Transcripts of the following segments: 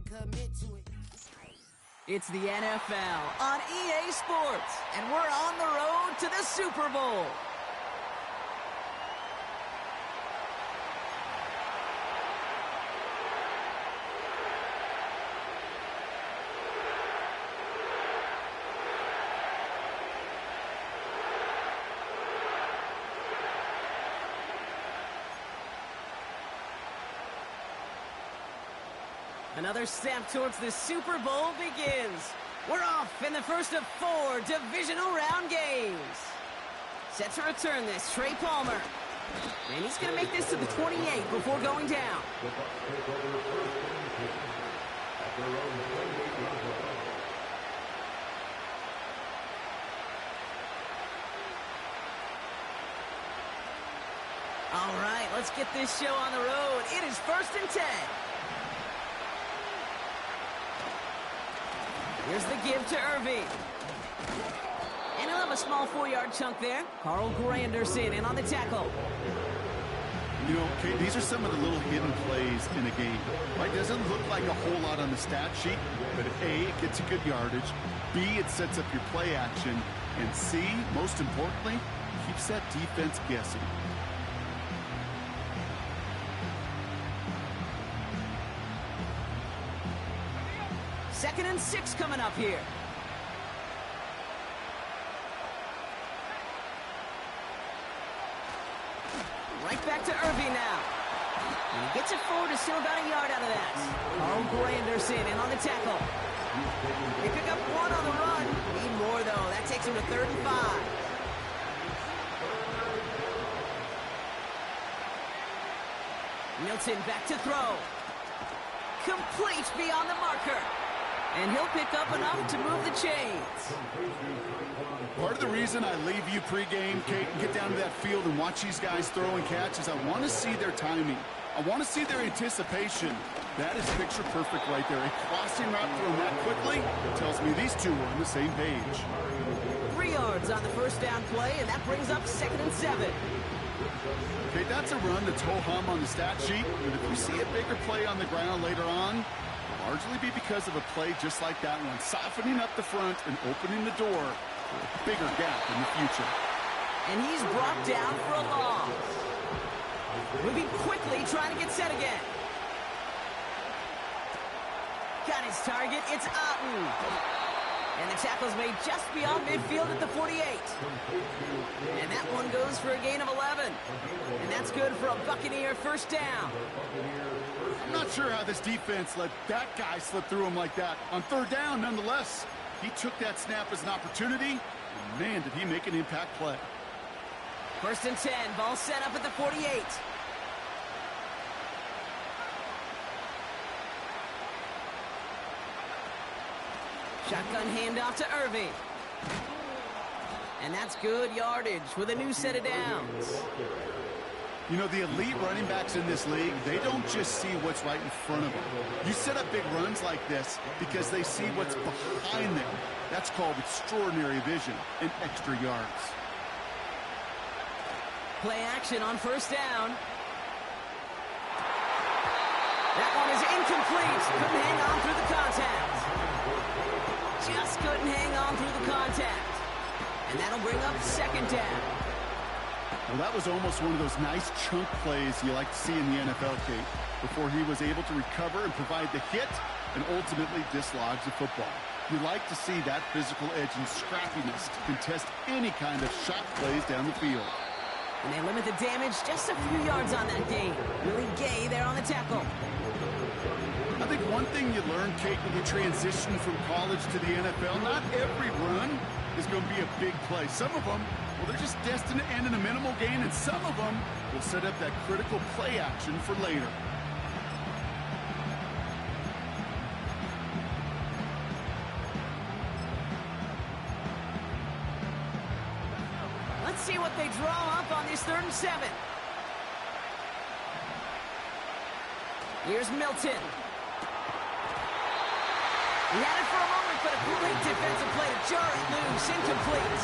commit to it. It's the NFL on EA Sports, and we're on the road to the Super Bowl. Another step towards the Super Bowl begins. We're off in the first of 4 divisional round games. Set to return this, Trey Palmer. And he's going to make this to the 28 before going down. All right, let's get this show on the road. It is 1st and 10. Here's the give to Irving. And he'll have a small 4-yard chunk there. Carl Granderson in on the tackle. You know, okay, these are some of the little hidden plays in a game. Right? Doesn't look like a whole lot on the stat sheet, but A, it gets you good yardage. B, it sets up your play action. And C, most importantly, keeps that defense guessing. Second and 6 coming up here. Right back to Irving now. And he gets it forward, is still about a yard out of that. Carl Granderson in on the tackle. They pick up 1 on the run. Need more, though. That takes him to 3rd and 5. Milton back to throw. Complete beyond the marker. And he'll pick up enough to move the chains. Part of the reason I leave you pregame, Kate, and get down to that field and watch these guys throw and catch is I want to see their timing. I want to see their anticipation. That is picture perfect right there. A crossing route thrown that quickly tells me these two are on the same page. 3 yards on the first down play, and that brings up 2nd and 7. Okay, that's a run that's ho-hum on the stat sheet. And if we see a bigger play on the ground later on, largely be because of a play just like that one, softening up the front and opening the door for a bigger gap in the future. And he's brought down for a loss. Moving quickly, trying to get set again. Got his target, it's Otten. And the tackle's made just beyond midfield at the 48. And that one goes for a gain of 11. And that's good for a Buccaneer first down. I'm not sure how this defense let that guy slip through him like that. On 3rd down, nonetheless, he took that snap as an opportunity, and man, did he make an impact play. 1st and 10, ball set up at the 48. Shotgun handoff to Irving. And that's good yardage with a new set of downs. You know, the elite running backs in this league, they don't just see what's right in front of them. You set up big runs like this because they see what's behind them. That's called extraordinary vision and extra yards. Play action on 1st down. That one is incomplete. Couldn't hang on through the contact. Just couldn't hang on through the contact. And that'll bring up 2nd down. Well, that was almost one of those nice chunk plays you like to see in the NFL, Kate, before he was able to recover and provide the hit and ultimately dislodge the football. You like to see that physical edge and scrappiness to contest any kind of shot plays down the field. And they limit the damage just a few yards on that gain. Really Gay there on the tackle. I think one thing you learn, Kate, when you transition from college to the NFL, not every run is going to be a big play. Some of them, well, they're just destined to end in a minimal gain, and some of them will set up that critical play action for later. Let's see what they draw up on this 3rd and 7. Here's Milton. He had it for a moment, but a great defensive play to jar it loose. Incomplete.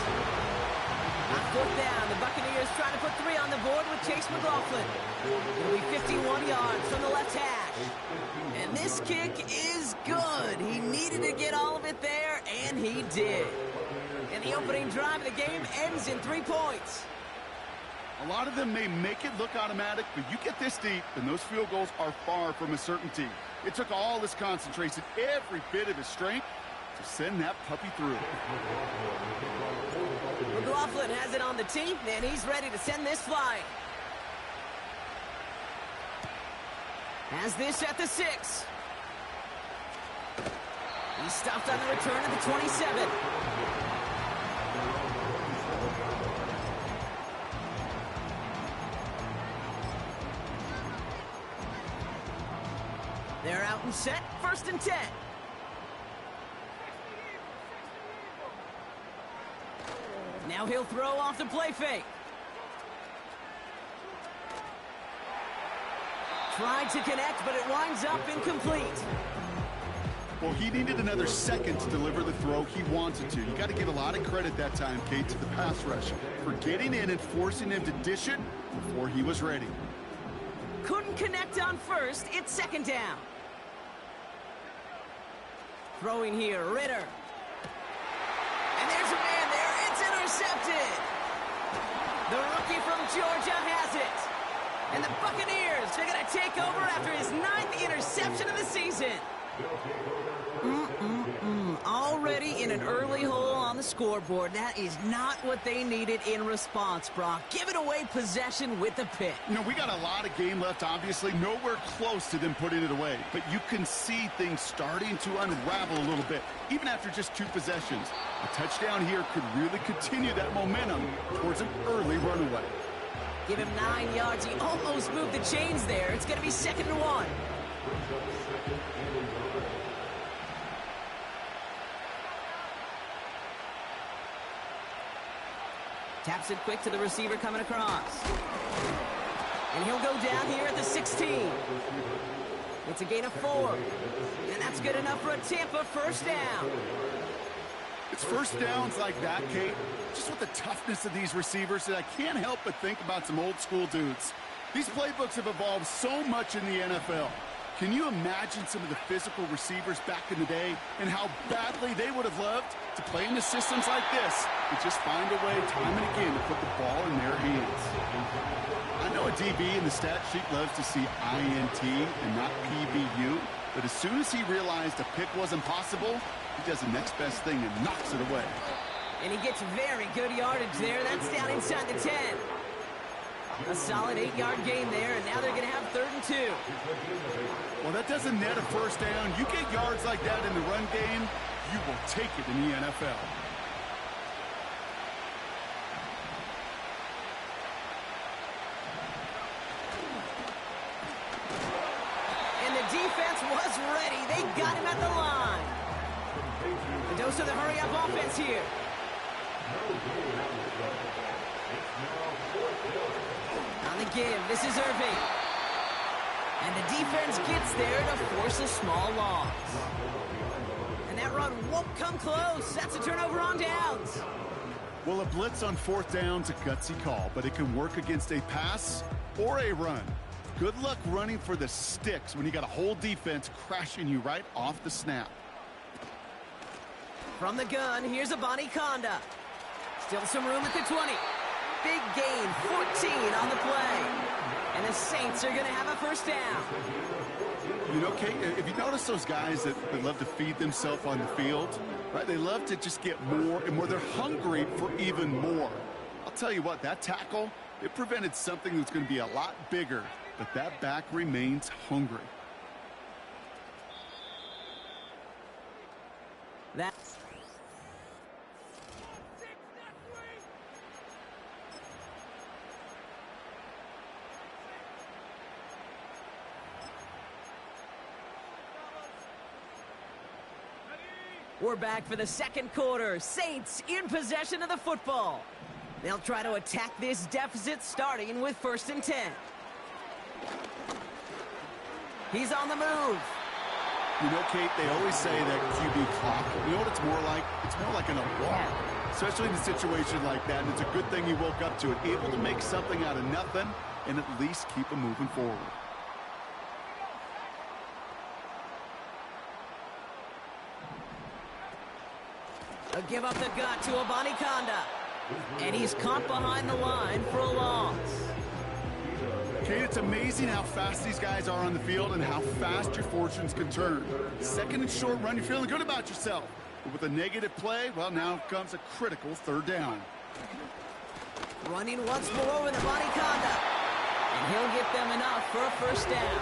On 4th down, the Buccaneers trying to put 3 on the board with Chase McLaughlin. It'll be 51 yards from the left hash. And this kick is good. He needed to get all of it there, and he did. And the opening drive of the game ends in 3 points. A lot of them may make it look automatic, but you get this deep, and those field goals are far from a certainty. It took all his concentration, every bit of his strength, to send that puppy through. McLaughlin has it on the tee, and he's ready to send this flying. Has this at the 6. He stopped on the return of the 27. They're out and set, 1st and 10. Now he'll throw off the play fake. Tried to connect, but it winds up incomplete. Well, he needed another second to deliver the throw he wanted to. You got to give a lot of credit that time, Kate, to the pass rush for getting in and forcing him to dish it before he was ready. Couldn't connect on 1st. It's 2nd down. Throwing here, Ritter. And there's a man there. It's intercepted. The rookie from Georgia has it. And the Buccaneers are going to take over after his 9th interception of the season. Already in an early hole on the scoreboard. That is not what they needed in response, Brock. Giving away possession with the pick. You know, we got a lot of game left, obviously. Nowhere close to them putting it away. But you can see things starting to unravel a little bit, even after just 2 possessions. A touchdown here could really continue that momentum towards an early runaway. Give him 9 yards. He almost moved the chains there. It's going to be 2nd and 1. Taps it quick to the receiver coming across. And he'll go down here at the 16. It's a gain of 4. And that's good enough for a Tampa 1st down. It's 1st downs like that, Kate, just with the toughness of these receivers, that I can't help but think about some old school dudes. These playbooks have evolved so much in the NFL. Can you imagine some of the physical receivers back in the day and how badly they would have loved to play in the systems like this and just find a way time and again to put the ball in their hands? I know a DB in the stat sheet loves to see INT and not PBU, but as soon as he realized a pick wasn't possible, he does the next best thing and knocks it away. And he gets very good yardage there. That's down inside the 10. A solid 8-yard gain there, and now they're going to have 3rd and 2. Well, that doesn't net a 1st down. You get yards like that in the run game, you will take it in the NFL. And the defense was ready. They got him at the line. A dose of the hurry-up offense here. On the give, this is Irving. And the defense gets there to force a small loss. And that run won't come close. That's a turnover on downs. Well, a blitz on 4th down's a gutsy call, but it can work against a pass or a run. Good luck running for the sticks when you got a whole defense crashing you right off the snap. From the gun, here's a Conda. Still some room at the 20. Big gain, 14 on the play. And the Saints are going to have a 1st down. You know, Kate, if you notice those guys that love to feed themselves on the field, right? They love to just get more and more. They're hungry for even more. I'll tell you what, that tackle, it prevented something that's going to be a lot bigger, but that back remains hungry. That's... We're back for the 2nd quarter. Saints in possession of the football. They'll try to attack this deficit starting with 1st and 10. He's on the move. You know, Kate, they always say that QB clock, you know what it's more like? It's more like an alarm, especially in a situation like that. And it's a good thing he woke up to it, able to make something out of nothing and at least keep him moving forward. A give up the gut to Abanikanda. And he's caught behind the line for a loss. Kate, it's amazing how fast these guys are on the field and how fast your fortunes can turn. Second and short run, you're feeling good about yourself. But with a negative play, well, now comes a critical third down. Running once more with Abanikanda. And he'll get them enough for a first down.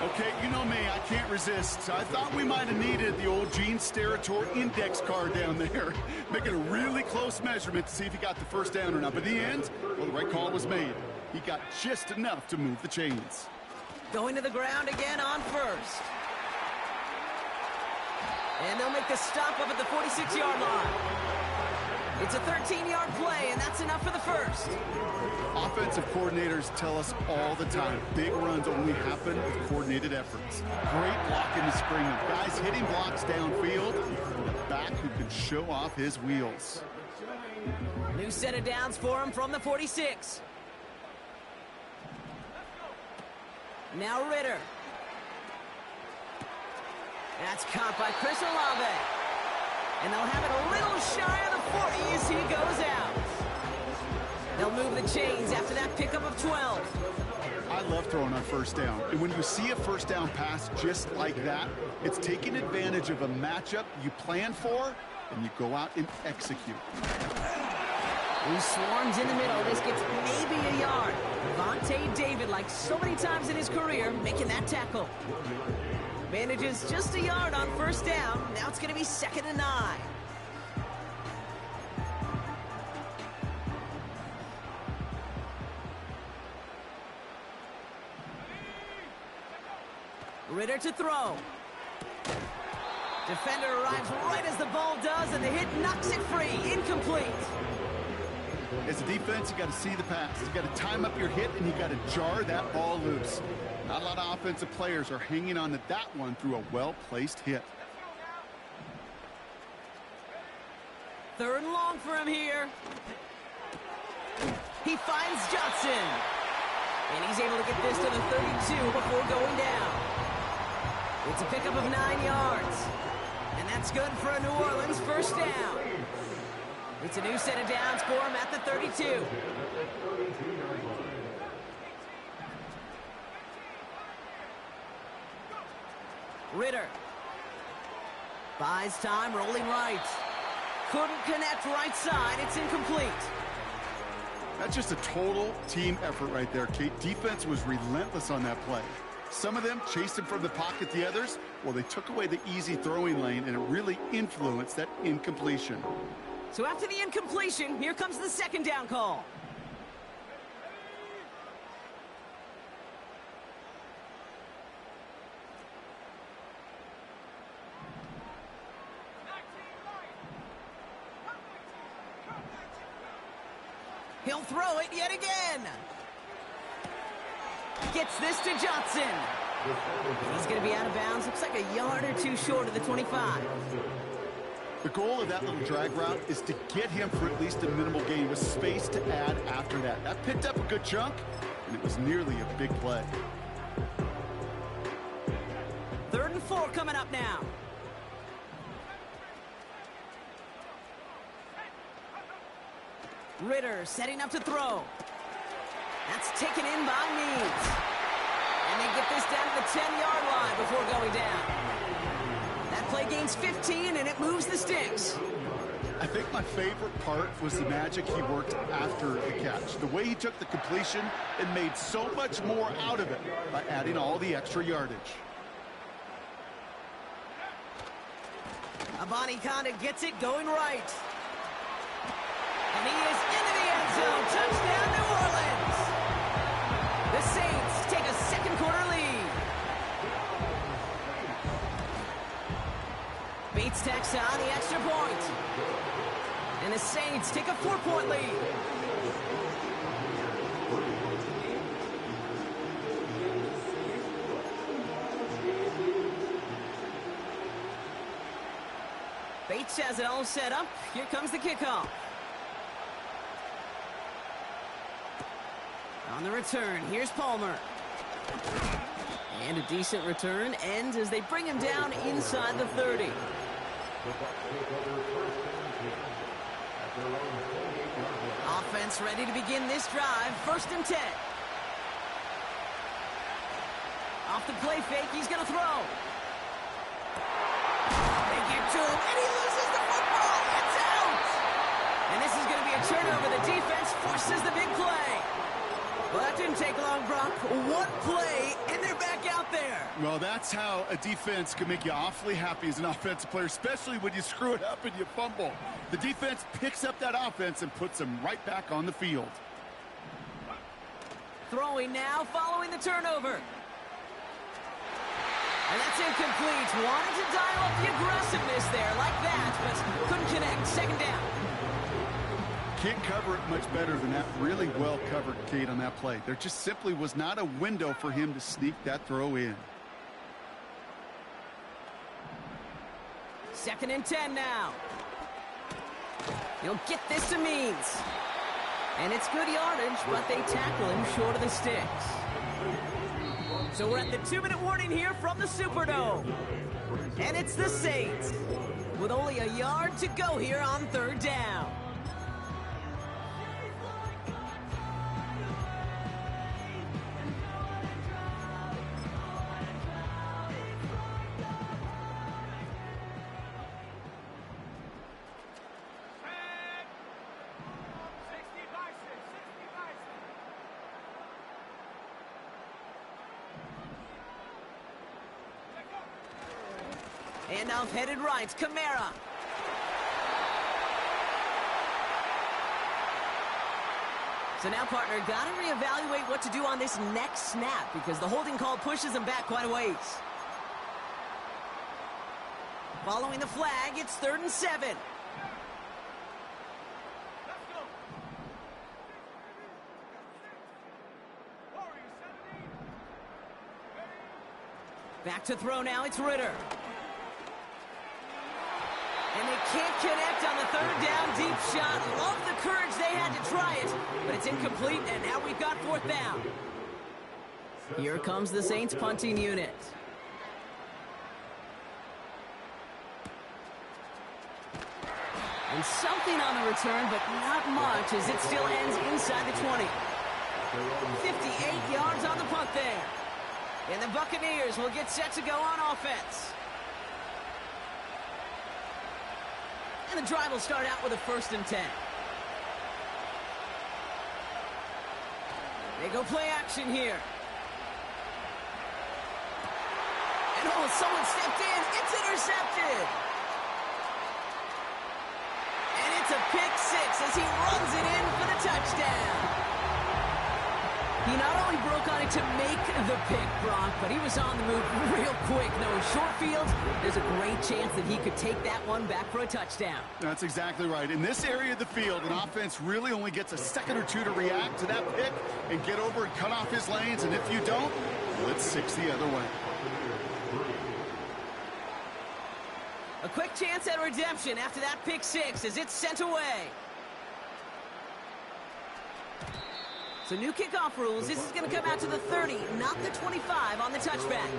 Okay, you know me, I can't resist. I thought we might have needed the old Gene Steratore index card down there. Making a really close measurement to see if he got the first down or not. But in the end, well, the right call was made. He got just enough to move the chains. Going to the ground again on first. And they'll make the stop up at the 46-yard line. It's a 13-yard play, and that's enough for the first. Offensive coordinators tell us all the time, big runs only happen with coordinated efforts. Great block in the spring of guys hitting blocks downfield, and a back who can show off his wheels. New set of downs for him from the 46. Now Ritter. That's caught by Chris Olave. And they'll have it a little shy of the 40 as he goes out. They'll move the chains after that pickup of 12. I love throwing on first down. And when you see a first down pass just like that, it's taking advantage of a matchup you plan for, and you go out and execute. He swarms in the middle. This gets maybe a yard. Vontae David, like so many times in his career, making that tackle. Manages just a yard on first down. Now it's going to be 2nd and 9. Ritter to throw. Defender arrives right as the ball does, and the hit knocks it free. Incomplete. As a defense, you got to see the pass. You got to time up your hit, and you got to jar that ball loose. Not a lot of offensive players are hanging on to that one through a well-placed hit. 3rd and long for him here. He finds Johnson. And he's able to get this to the 32 before going down. It's a pickup of 9 yards. And that's good for a New Orleans first down. It's a new set of downs for him at the 32. Ritter. Buys time, rolling right. Couldn't connect right side. It's incomplete. That's just a total team effort right there, Kate. Defense was relentless on that play. Some of them chased him from the pocket. The others, well, they took away the easy throwing lane, and it really influenced that incompletion. So after the incompletion, here comes the 2nd down call. He'll throw it yet again. Gets this to Johnson. He's going to be out of bounds. Looks like a yard or two short of the 25. The goal of that little drag route is to get him for at least a minimal gain with space to add after that. That picked up a good chunk, and it was nearly a big play. 3rd and 4 coming up now. Ritter setting up to throw. That's taken in by Means. And they get this down to the 10-yard line before going down. That play gains 15, and it moves the sticks. I think my favorite part was the magic he worked after the catch. The way he took the completion and made so much more out of it by adding all the extra yardage. Abanikanda gets it going right. And he is into the end zone. Touchdown, New Orleans. The Saints take a 2nd quarter lead. Bates tacks on the extra point. And the Saints take a 4-point lead. Bates has it all set up. Here comes the kickoff. On the return, here's Palmer. And a decent return ends as they bring him down inside the 30. Offense ready to begin this drive. 1st and 10. Off the play fake, he's going to throw. They get to him, and he loses the football. It's out! And this is going to be a turnover. The defense forces the big play. Well, that didn't take long, Brock. One play, and they're back out there. Well, that's how a defense can make you awfully happy as an offensive player, especially when you screw it up and you fumble. The defense picks up that offense and puts them right back on the field. Throwing now, following the turnover. And that's incomplete. Wanted to dial up the aggressiveness there like that, but couldn't connect. 2nd down. Can't cover it much better than that. Really well covered, Kate, on that play. There just simply was not a window for him to sneak that throw in. 2nd and 10 now. He'll get this to Means. And it's good yardage, but they tackle him short of the sticks. So we're at the 2-minute warning here from the Superdome. And it's the Saints with only a yard to go here on 3rd down. And off headed right, Kamara. So now, partner, got to reevaluate what to do on this next snap because the holding call pushes him back quite a ways. Following the flag, it's 3rd and 7. Back to throw now, it's Ritter. And they can't connect on the 3rd down deep shot. Love the courage they had to try it, but it's incomplete, and now we've got 4th down. Here comes the Saints punting unit. And something on the return, but not much, as it still ends inside the 20. 58 yards on the punt there. And the Buccaneers will get set to go on offense. And the drive will start out with a 1st and 10. They go play action here. And oh, someone stepped in. It's intercepted. And it's a pick 6 as he runs it in for the touchdown. He not only broke on it to make the pick, Brock, but he was on the move real quick. Knowing short field, there's a great chance that he could take that one back for a touchdown. That's exactly right. In this area of the field, an offense really only gets a second or two to react to that pick and get over and cut off his lanes. And if you don't, well, it's 6 the other way. A quick chance at redemption after that pick 6 as it's sent away. So new kickoff rules. This is going to come out to the 30, not the 25 on the touchback.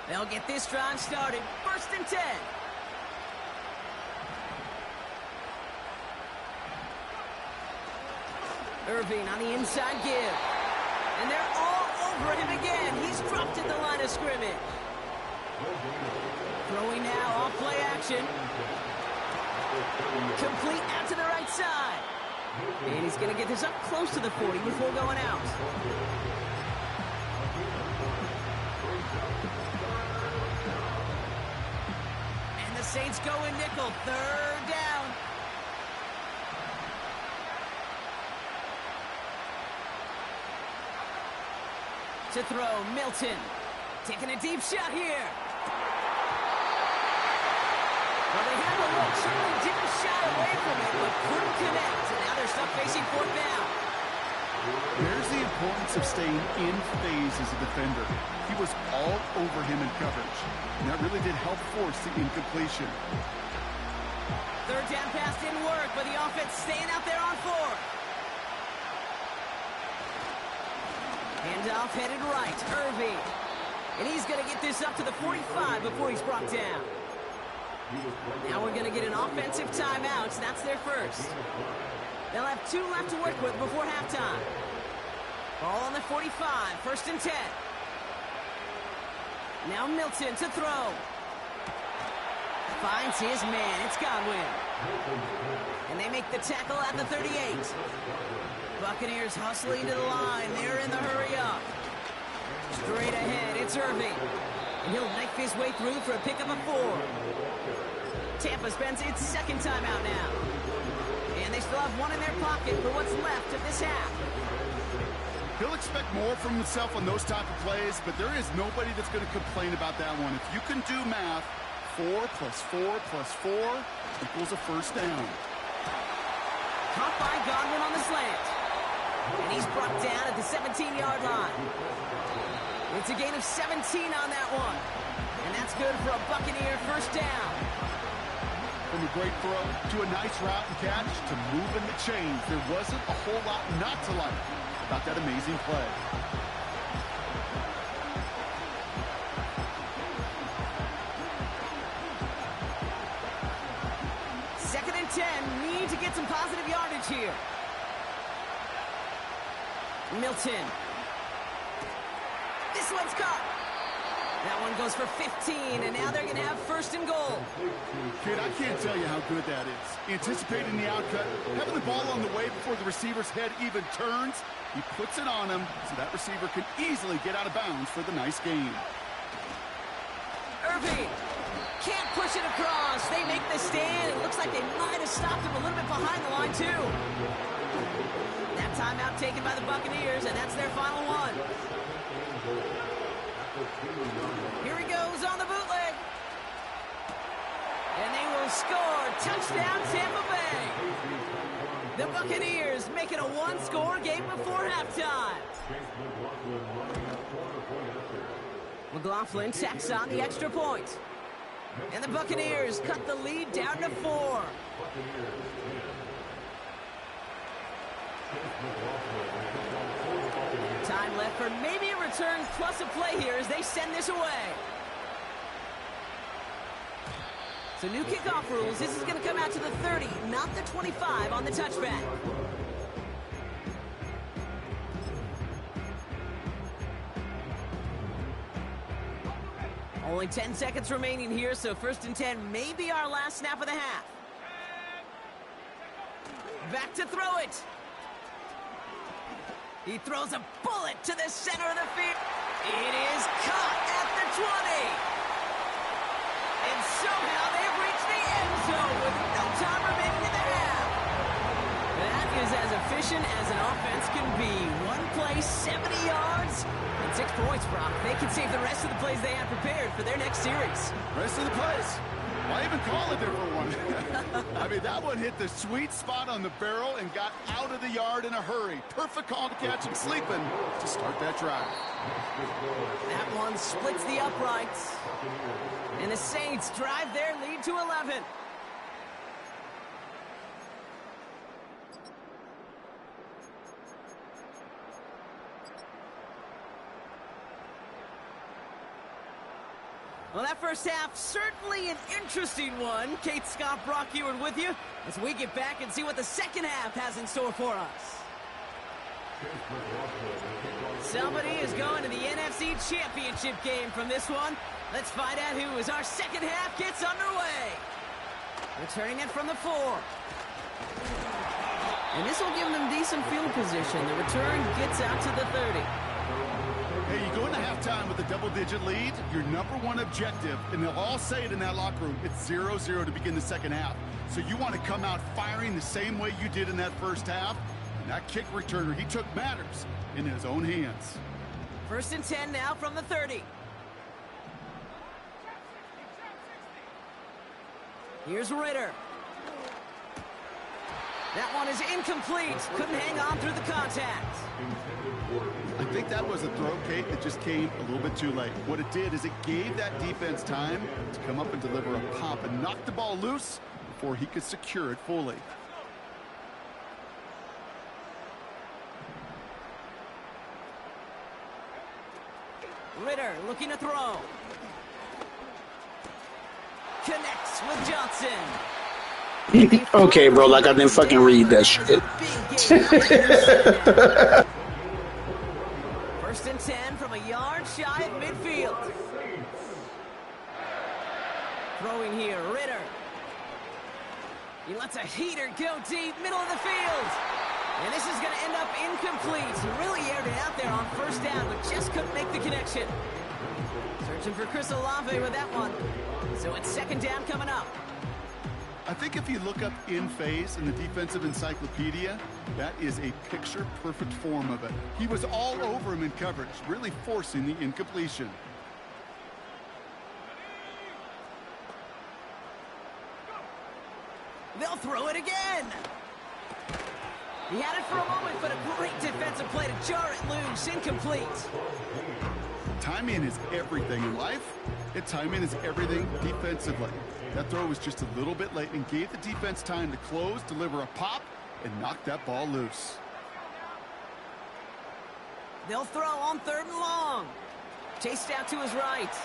They'll get this drive started. 1st and 10. Irving on the inside give. And they're all over him again. He's dropped at the line of scrimmage. Throwing now off play action. Complete out to the right side. And he's going to get this up close to the 40 before going out. And the Saints go in nickel. 3rd down. To throw, Milton. Taking a deep shot here. Well, they had the look, certainly didn't shy away from it, but couldn't connect. And now they're stuck facing 4th down. There's the importance of staying in phase as a defender. He was all over him in coverage. And that really did help force the incompletion. Third down pass didn't work, but the offense staying out there on fourth. Handoff headed right, Irving. And he's going to get this up to the 45 before he's brought down. Now we're going to get an offensive timeout. That's their first. They'll have 2 left to work with before halftime. Ball on the 45, first and 10. Now Milton to throw. Finds his man. It's Godwin. And they make the tackle at the 38. Buccaneers hustling to the line. They're in the hurry up. Straight ahead, it's Irving. And he'll knife his way through for a pickup of 4. Tampa spends its second timeout now. And they still have 1 in their pocket for what's left of this half. He'll expect more from himself on those type of plays, but there is nobody that's going to complain about that one. If you can do math, 4 plus 4 plus 4 equals a first down. Caught by Godwin on the slant. And he's brought down at the 17-yard line. It's a gain of 17 on that one. And that's good for a Buccaneer first down. From a great throw to a nice route and catch to moving the chains, there wasn't a whole lot not to like about that amazing play. Second and 10, need to get some positive yardage here. Milton. This one's caught. That one goes for 15, and now they're going to have first and goal. Kid, I can't tell you how good that is. Anticipating the outcut, having the ball on the way before the receiver's head even turns, he puts it on him so that receiver can easily get out of bounds for the nice gain. Irving can't push it across. They make the stand. It looks like they might have stopped him a little bit behind the line, too. That timeout taken by the Buccaneers, and that's their final one. Here he goes on the bootleg. And they will score. Touchdown, Tampa Bay. The Buccaneers making a 1-score game before halftime. McLaughlin tacks on the extra point. And the Buccaneers cut the lead down to 4. Time left for maybe a return plus a play here as they send this away. So new kickoff rules. This is going to come out to the 30, not the 25 on the touchback. Only 10 seconds remaining here, so first and 10 may be our last snap of the half. Back to throw it. He throws a bullet to the center of the field. It is caught at the 20. And somehow they've reached the end zone with no time remaining in the half. That is as efficient as an offense can be. One play, 70 yards, and 6 points, Brock. They can save the rest of the plays they have prepared for their next series. Rest of the plays? Why even call a different one? I mean, that one hit the sweet spot on the barrel and got out of the yard in a hurry. Perfect call to catch him sleeping to start that drive. That one splits the uprights. And the Saints drive their lead to 11. Well, that first half, certainly an interesting one. Kate Scott, Brock Eward with you as we get back and see what the second half has in store for us. Somebody is going to the NFC Championship game from this one. Let's find out who as our second half gets underway. Returning it from the 4. And this will give them decent field position. The return gets out to the 30. Hey, you go into halftime with a double-digit lead, your number one objective, and they'll all say it in that locker room, it's 0-0 to begin the second half. So you want to come out firing the same way you did in that first half. And that kick returner he took matters in his own hands. First and 10 now from the 30. Here's Ritter. That one is incomplete. Couldn't hang on through the contact. I think that was a throw, Kate, that just came a little bit too late. What it did is it gave that defense time to come up and deliver a pop and knock the ball loose before he could secure it fully. Ritter looking to throw. Connects with Johnson. Okay, bro, like I didn't fucking read that shit. First and 10 from a yard shy of midfield. Throwing here, Ritter. He lets a heater go deep, middle of the field. And this is going to end up incomplete. He really aired it out there on first down, but just couldn't make the connection. Searching for Chris Olave with that one. So it's second down coming up. I think if you look up in phase in the defensive encyclopedia, that is a picture-perfect form of it. He was all over him in coverage, really forcing the incompletion. They'll throw it again. He had it for a moment, but a great defensive play to jar it loose. Incomplete. Timing is everything in life, and timing is everything defensively. That throw was just a little bit late and gave the defense time to close, deliver a pop, and knock that ball loose. They'll throw on 3rd and long. Chased out to his right.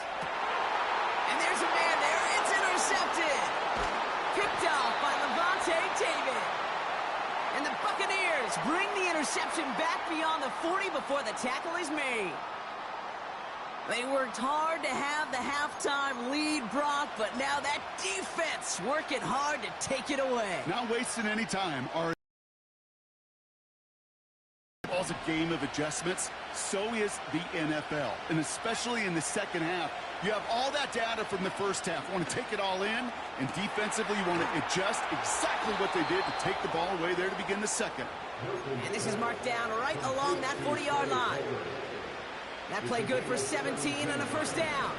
And there's a man there. It's intercepted. Picked off by Levante David. And the Buccaneers bring the interception back beyond the 40 before the tackle is made. They worked hard to have the halftime lead, Brock, but now that defense working hard to take it away. Not wasting any time. Ball's a game of adjustments. So is the NFL, and especially in the second half. You have all that data from the first half. You want to take it all in, and defensively you want to adjust exactly what they did to take the ball away there to begin the second. And this is marked down right along that 40-yard line. That play good for 17 and a first down.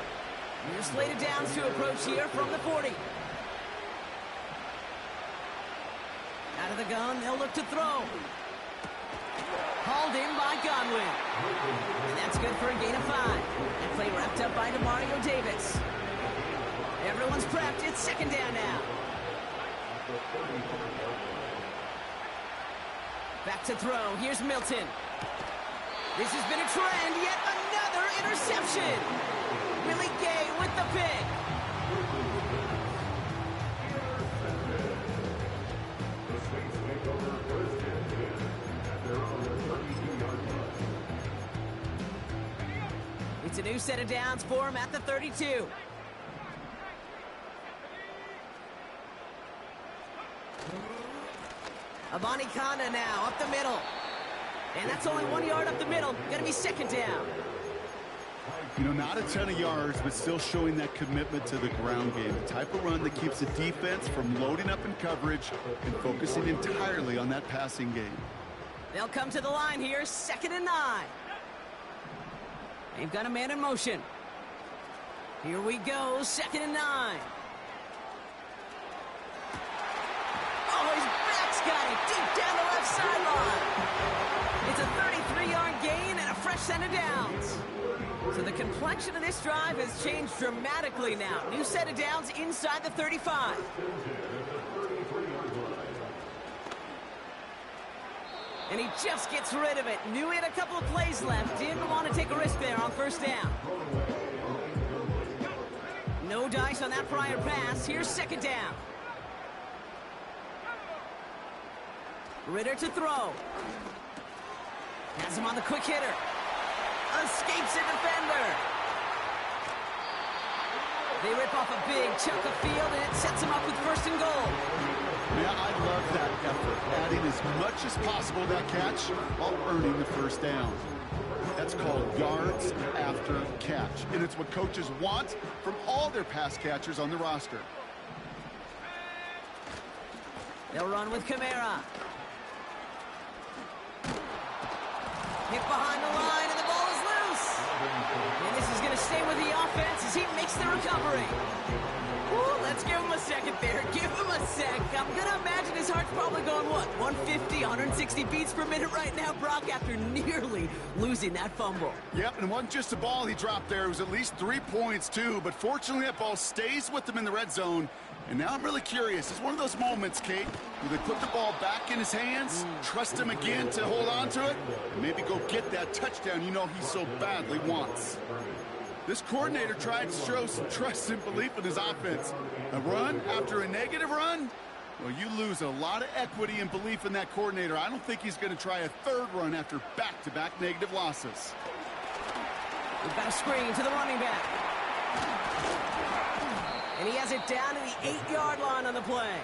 New slated downs to approach here from the 40. Out of the gun, they'll look to throw. Hauled in by Godwin. And that's good for a gain of 5. That play wrapped up by DeMario Davis. Everyone's prepped. It's second down now. Back to throw. Here's Milton. This has been a trend. Yet another interception. Willie Gay with the pick. It's a new set of downs for him at the 32. Avani Conda now up the middle. And that's only 1 yard up the middle. Going to be second down. You know, not a ton of yards, but still showing that commitment to the ground game. The type of run that keeps the defense from loading up in coverage and focusing entirely on that passing game. They'll come to the line here, 2nd and 9. They've got a man in motion. Here we go, 2nd and 9. Oh, his back's got it deep down the left sideline. It's a 33-yard gain and a fresh set of downs. So the complexion of this drive has changed dramatically now. New set of downs inside the 35. And he just gets rid of it. Knew he had a couple of plays left. Didn't want to take a risk there on first down. No dice on that prior pass. Here's second down. Ritter to throw. Has him on the quick hitter. Escapes a defender. They rip off a big chunk of field, and it sets him up with 1st and goal. Yeah, I love that effort. Adding as much as possible to that catch while earning the first down. That's called yards after catch. And it's what coaches want from all their pass catchers on the roster. They'll run with Kamara. Hit behind the line, and the ball is loose. And this is going to stay with the offense as he makes the recovery. Ooh, let's give him a second there. Give him a sec. I'm going to imagine his heart's probably going, what, 150, 160 beats per minute right now, Brock, after nearly losing that fumble. Yep, and it wasn't just a ball he dropped there. It was at least 3 points, too. But fortunately, that ball stays with him in the red zone. And now I'm really curious. It's one of those moments, Kate, where they put the ball back in his hands, trust him again to hold on to it, and maybe go get that touchdown you know he so badly wants. This coordinator tried to show some trust and belief in his offense. A run after a negative run? Well, you lose a lot of equity and belief in that coordinator. I don't think he's going to try a third run after back-to-back negative losses. We've got a screen to the running back. And he has it down to the 8-yard line on the play.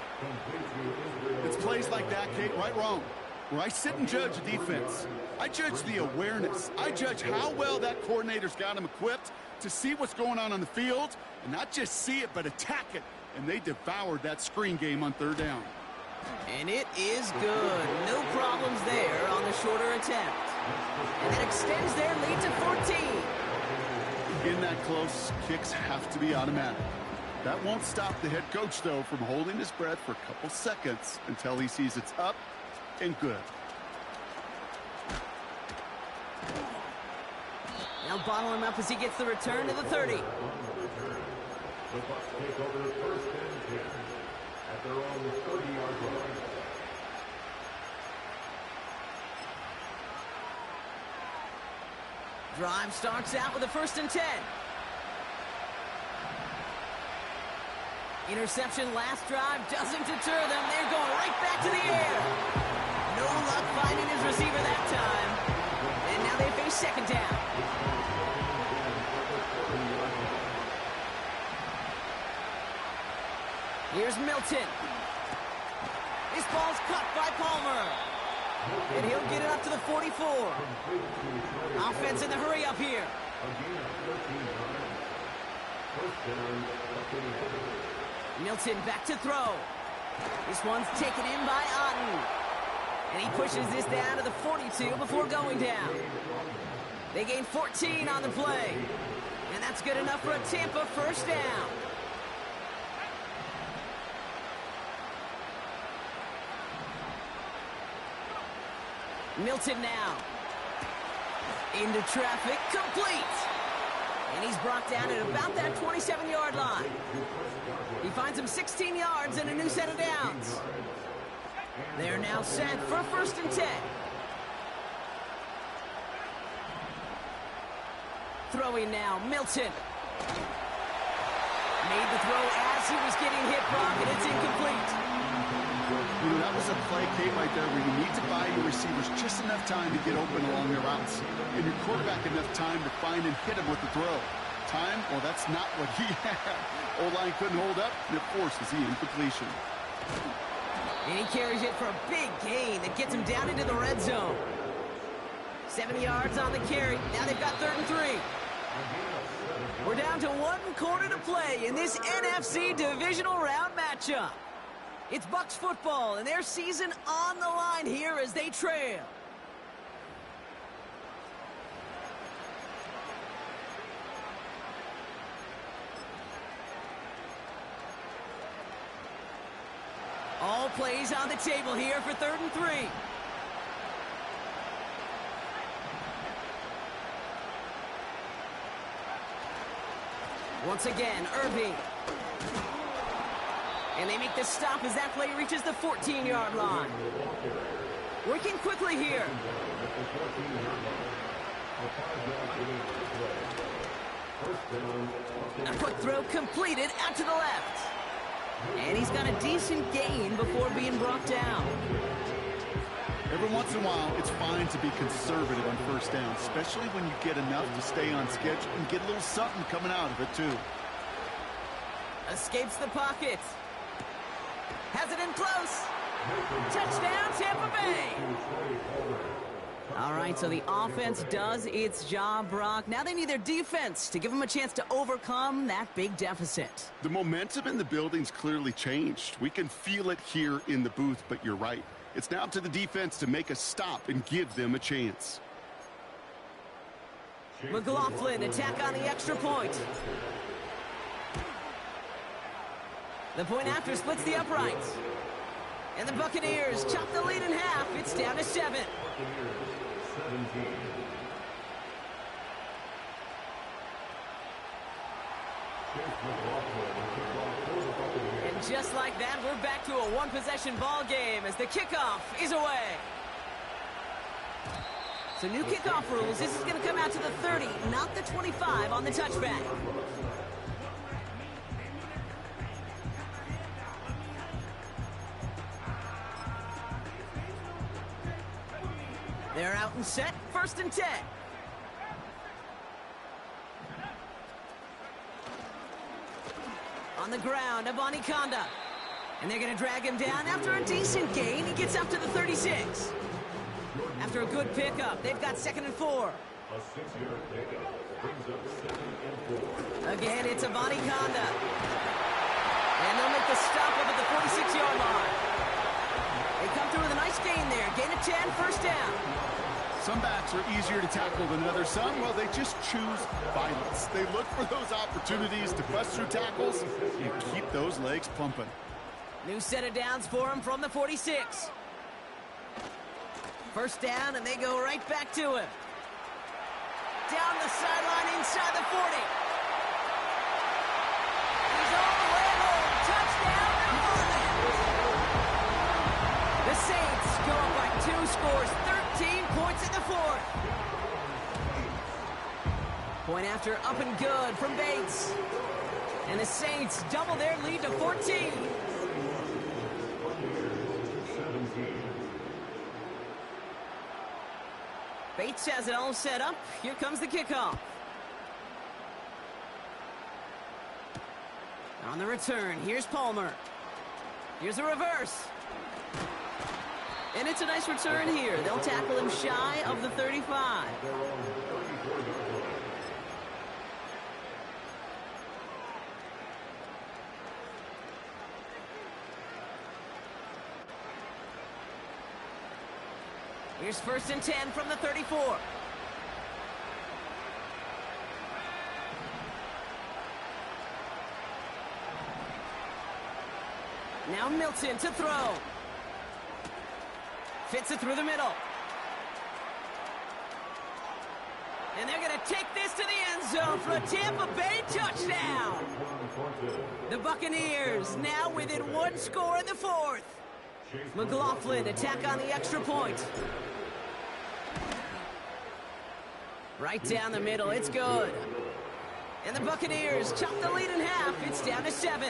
It's plays like that, Kate, right, wrong, where I sit and judge a defense. I judge the awareness. I judge how well that coordinator's got him equipped to see what's going on the field, and not just see it, but attack it. And they devoured that screen game on third down. And it is good. No problems there on the shorter attempt. And that extends their lead to 14. In that close, kicks have to be automatic. That won't stop the head coach, though, from holding his breath for a couple seconds until he sees it's up and good. Now bottle him up as he gets the return to the 30. The Bucs take over first and 10 at their own 30-yard line. Drive starts out with a 1st and 10. Interception last drive doesn't deter them. They're going right back to the air. No luck finding his receiver that time. And now they face 2nd down. Here's Milton. This ball's cut by Palmer. And he'll get it up to the 44. Offense in the hurry up here. Milton back to throw. This one's taken in by Otten. And he pushes this down to the 42 before going down. They gain 14 on the play. And that's good enough for a Tampa 1st down. Milton now. Into traffic, complete. And he's brought down at about that 27-yard line. He finds him 16 yards and a new set of downs. They're now set for 1st and 10. Throwing now, Milton. Made the throw as he was getting hit, Brock, and it's incomplete. You know, that was a play, Kate, right there, where you need to buy your receivers just enough time to get open along their routes. And your quarterback enough time to find and hit him with the throw. Time? Well, that's not what he had. O-line couldn't hold up, and it forces the incompletion. And he carries it for a big gain that gets him down into the red zone. 7 yards on the carry. Now they've got 3rd and 3. We're down to 1 quarter to play in this NFC Divisional Round matchup. It's Bucs football, and their season on the line here as they trail. All plays on the table here for 3rd and 3. Once again, Irving. And they make the stop as that play reaches the 14-yard line. Working quickly here. A quick throw completed out to the left. And he's got a decent gain before being brought down. Every once in a while, it's fine to be conservative on 1st down, especially when you get enough to stay on schedule and get a little something coming out of it, too. Escapes the pocket. Has it in close. Touchdown, Tampa Bay. All right, so the offense does its job, Brock. Now they need their defense to give them a chance to overcome that big deficit. The momentum in the building's clearly changed. We can feel it here in the booth, but you're right. It's now up to the defense to make a stop and give them a chance. McLaughlin, attack on the extra point. The point after splits the uprights. And the Buccaneers chop the lead in half. It's down to 7. Buccaneers 17. And just like that, we're back to a one-possession ball game as the kickoff is away. So new kickoff rules. This is going to come out to the 30, not the 25 on the touchback. They're out and set. 1st and 10. On the ground, Abanikanda. And they're going to drag him down after a decent gain. He gets up to the 36. After a good pickup, they've got 2nd and 4. A 6-yard pickup brings up 2nd and 4. Again, it's Abanikanda. And they'll make the stop over the 46-yard line. They come through with a nice gain there. Gain of 10, 1st down. Some backs are easier to tackle than others. Some, well, they just choose violence. They look for those opportunities to bust through tackles and keep those legs pumping. New set of downs for him from the 46. 1st down, and they go right back to him. Down the sideline inside the 40. He's all the way home. Touchdown, New Orleans. The Saints go up by 2 scores, 13 points in the 4th. Point after up and good from Bates. And the Saints double their lead to 14. Bates has it all set up. Here comes the kickoff. On the return, here's Palmer. Here's a reverse. And it's a nice return here. They'll tackle him shy of the 35. Here's 1st and 10 from the 34. Now Milton to throw. Fits it through the middle. And they're going to take this to the end zone for a Tampa Bay touchdown. The Buccaneers now within 1 score in the 4th. McLaughlin attack on the extra point. Right down the middle, it's good. And the Buccaneers chop the lead in half. It's down to 7.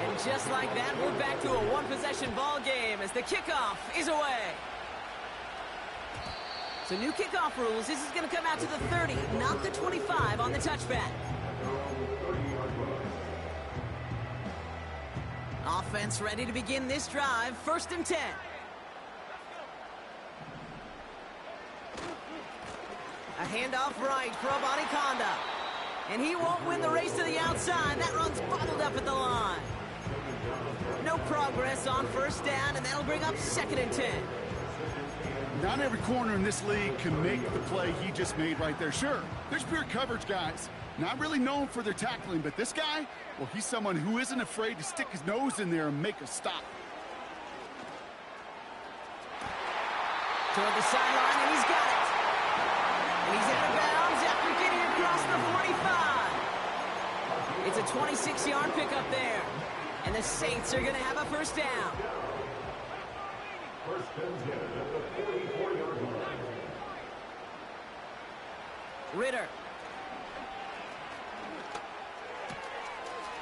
And just like that, we're back to a one-possession ball game as the kickoff is away. So new kickoff rules. This is going to come out to the 30, not the 25 on the touchback. Offense ready to begin this drive. 1st and 10. A handoff right for Abanikanda. And he won't win the race to the outside. That run's bottled up at the line. No progress on 1st down, and that'll bring up 2nd and 10. Not every corner in this league can make the play he just made right there. Sure, there's pure coverage guys. Not really known for their tackling, but this guy, well, he's someone who isn't afraid to stick his nose in there and make a stop. Toward the sideline, and he's got it. And he's out of bounds after getting across the 45. It's a 26-yard pickup there. And the Saints are going to have a 1st down. 1st and 10 at the 44-yard line. Ritter.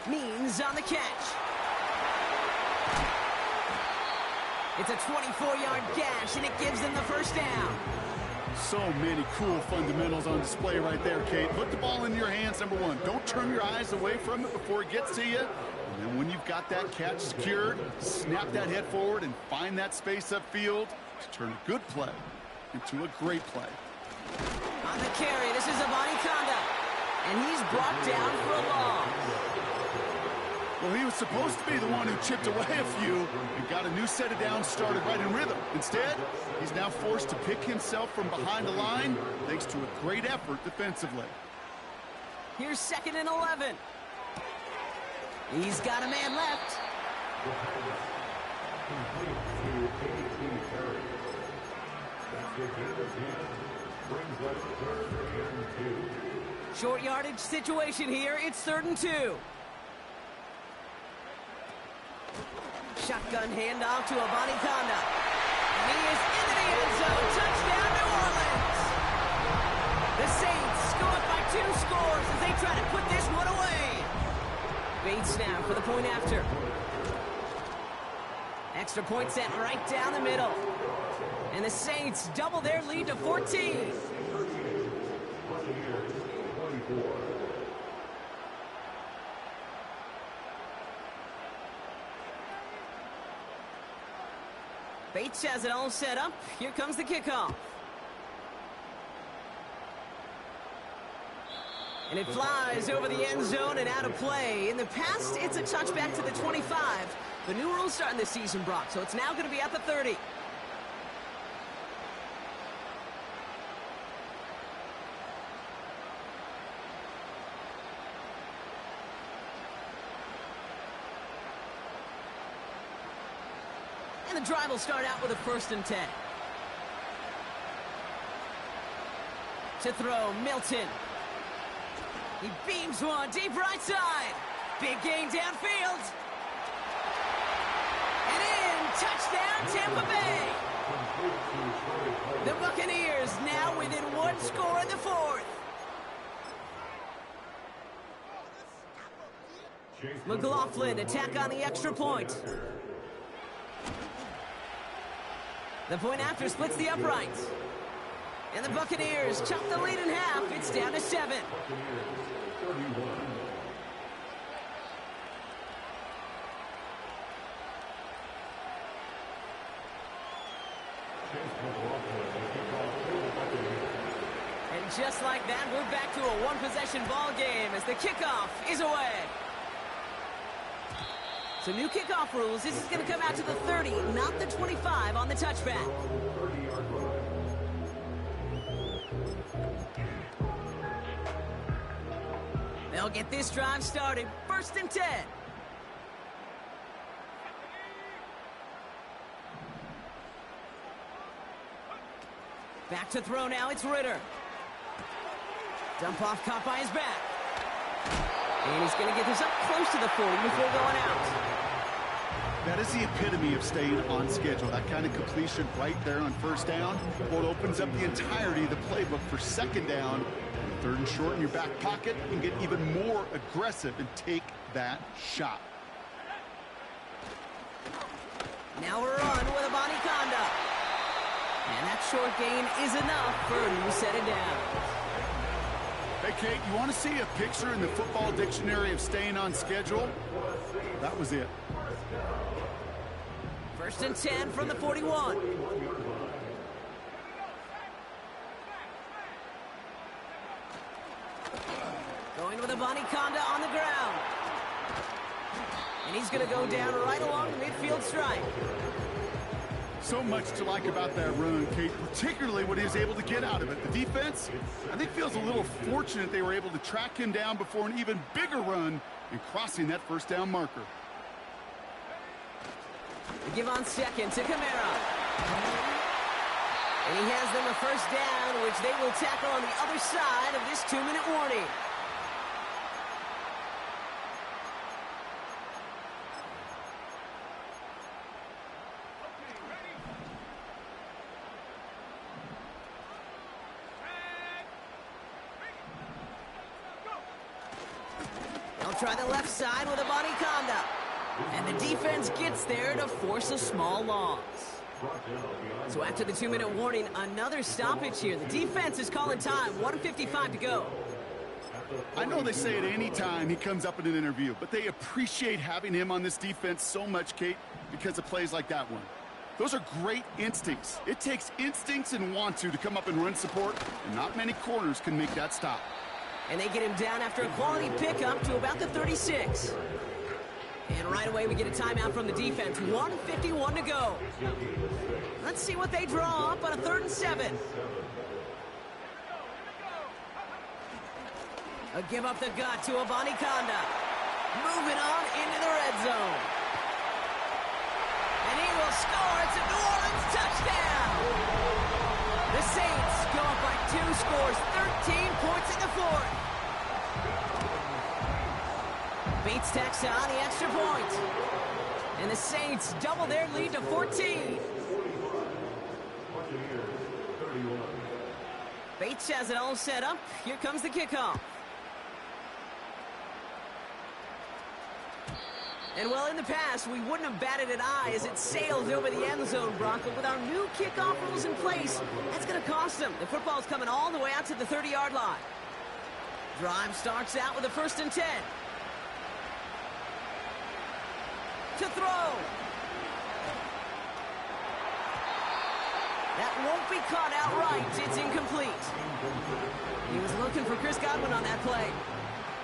Means on the catch. It's a 24-yard gash, and it gives them the 1st down. So many cool fundamentals on display right there, Kate. Put the ball in your hands, number 1. Don't turn your eyes away from it before it gets to you. And then when you've got that catch secured, snap that head forward and find that space upfield to turn a good play into a great play. On the carry, this is Abanikanda. And he's brought down for a loss. Well, he was supposed to be the one who chipped away a few and got a new set of downs started right in rhythm. Instead, he's now forced to pick himself from behind the line thanks to a great effort defensively. Here's 2nd and 11. He's got a man left. The pass complete to A.T. Perry. That's the gain of 10. Brings up 3rd and 2. Short yardage situation here. It's 3rd and 2. Shotgun handoff to Abanikanda. And he is into the end zone. Touchdown, New Orleans. The Saints go up by 2 scores as they try to put this one away. Bates now for the point after. Extra point set right down the middle. And the Saints double their lead to 14. Bates has it all set up. Here comes the kickoff. And it flies over the end zone and out of play. In the past, it's a touchback to the 25. The new rules starting this season, Brock, so it's now going to be at the 30. And the drive will start out with a 1st and 10. To throw, Milton. He beams one deep right side. Big gain downfield. And in, touchdown, Tampa Bay. The Buccaneers now within 1 score in the 4th. McLaughlin attack on the extra point. The point after splits the uprights. And the Buccaneers chop the lead in half. It's down to 7. And just like that, we're back to a 1-possession ball game as the kickoff is away. So new kickoff rules. This is going to come out to the 30, not the 25 on the touchback. They'll get this drive started. 1st and 10. Back to throw now. It's Ritter. Dump off caught by his back. And he's going to get this up close to the 40 before going out. That is the epitome of staying on schedule. That kind of completion right there on 1st down. Well, it opens up the entirety of the playbook for 2nd down. 3rd and short in your back pocket. You can get even more aggressive and take that shot. Now we're on with Abanikanda. And that short gain is enough for a new set of downs. Hey, Kate, you want to see a picture in the football dictionary of staying on schedule? That was it. 1st and 10 from the 41. Going with Abanikanda on the ground. And he's going to go down right along the midfield stripe. So much to like about that run, Kate, particularly what he was able to get out of it. The defense, I think, feels a little fortunate they were able to track him down before an even bigger run and crossing that 1st down marker. They give on 2nd to Kamara. And he has them a 1st down, which they will tackle on the other side of this 2-minute warning. They'll try the left side with Abanikanda. And the defense gets there to force a small loss. So after the 2-minute warning, another stoppage here. The defense is calling time. 1:55 to go. I know they say it any time he comes up in an interview, but they appreciate having him on this defense so much, Kate, because of plays like that one. Those are great instincts. It takes instincts and want to come up and run support, and not many corners can make that stop. And they get him down after a quality pickup to about the 36. And right away we get a timeout from the defense. 1:51 to go. Let's see what they draw up on a 3rd and 7. A give up the gut to Abanikanda. Moving on into the red zone. And he will score. It's a New Orleans touchdown. The Saints go up by 2 scores, 13 points in the fourth. Bates tacks on the extra point. And the Saints double their lead to 14. Bates has it all set up. Here comes the kickoff. And well, in the past, we wouldn't have batted an eye as it sails over the end zone, Brock. But with our new kickoff rules in place, that's going to cost them. The football's coming all the way out to the 30-yard line. Drive starts out with a 1st and 10. To throw. That won't be caught outright. It's incomplete. He was looking for Chris Godwin on that play.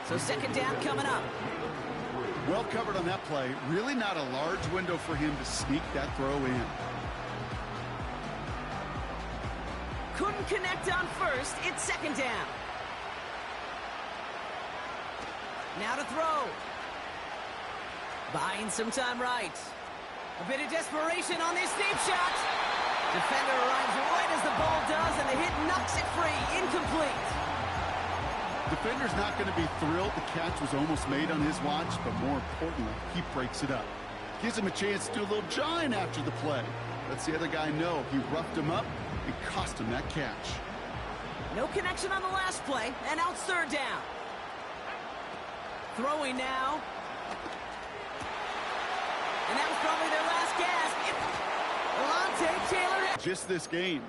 So 2nd down coming up. Well covered on that play. Really not a large window for him to sneak that throw in. Couldn't connect on 1st. It's 2nd down. Now to throw. Buying some time right. A bit of desperation on this deep shot. Defender arrives right as the ball does, and the hit knocks it free. Incomplete. Defender's not going to be thrilled the catch was almost made on his watch, but more importantly, he breaks it up. Gives him a chance to do a little jawing after the play. Lets the other guy know he roughed him up and cost him that catch. No connection on the last play, and now it's 3rd down. Throwing now. And that was probably their last gasp. Alontae Taylor. Just this game.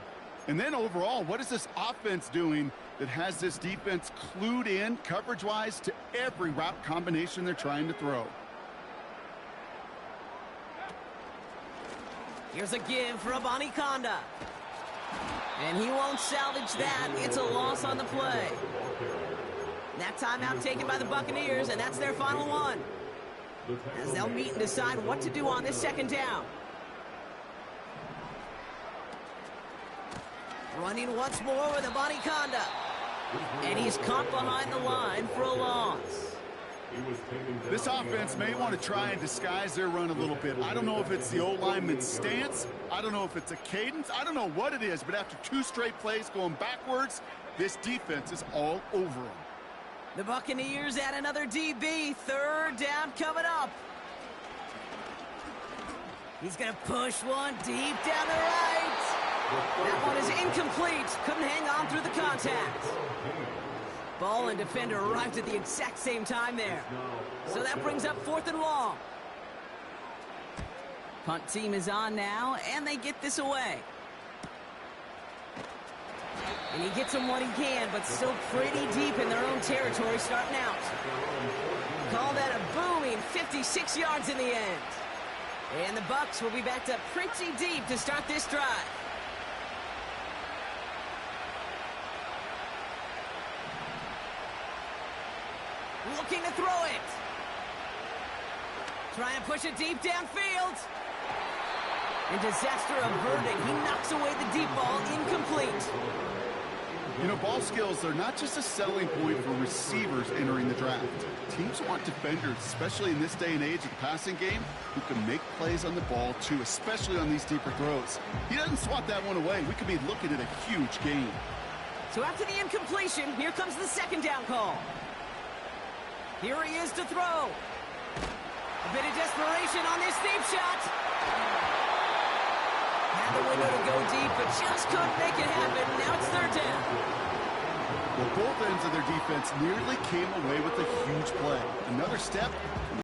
And then overall, what is this offense doing that has this defense clued in coverage-wise to every route combination they're trying to throw? Here's a give for Abanikanda. And he won't salvage that. It's a loss on the play. That timeout taken by the Buccaneers, and that's their final one. As they'll meet and decide what to do on this 2nd down. Running once more with Abanikanda. And he's caught behind the line for a loss. This offense may want to try and disguise their run a little bit. I don't know if it's the O-lineman's stance. I don't know if it's a cadence. I don't know what it is, but after 2 straight plays going backwards, this defense is all over them. The Buccaneers add another DB. 3rd down coming up. He's going to push one deep down the right. That one is incomplete. Couldn't hang on through the contact. Ball and defender arrived at the exact same time there. So that brings up 4th and long. Punt team is on now, and they get this away. And he gets them what he can, but still pretty deep in their own territory starting out. Call that a booming 56 yards in the end. And the Bucs will be backed up pretty deep to start this drive. Looking to throw it. Trying to push it deep downfield. And disaster averted. He knocks away the deep ball, incomplete. You know, ball skills are not just a selling point for receivers entering the draft. Teams want defenders, especially in this day and age of the passing game, who can make plays on the ball, too, especially on these deeper throws. He doesn't swat that one away. We could be looking at a huge game. So after the incompletion, here comes the 2nd down call. Here he is to throw. A bit of desperation on this deep shot. Had the window to go deep, but just couldn't make it happen. Now it's 3rd down. Well, both ends of their defense nearly came away with a huge play. Another step,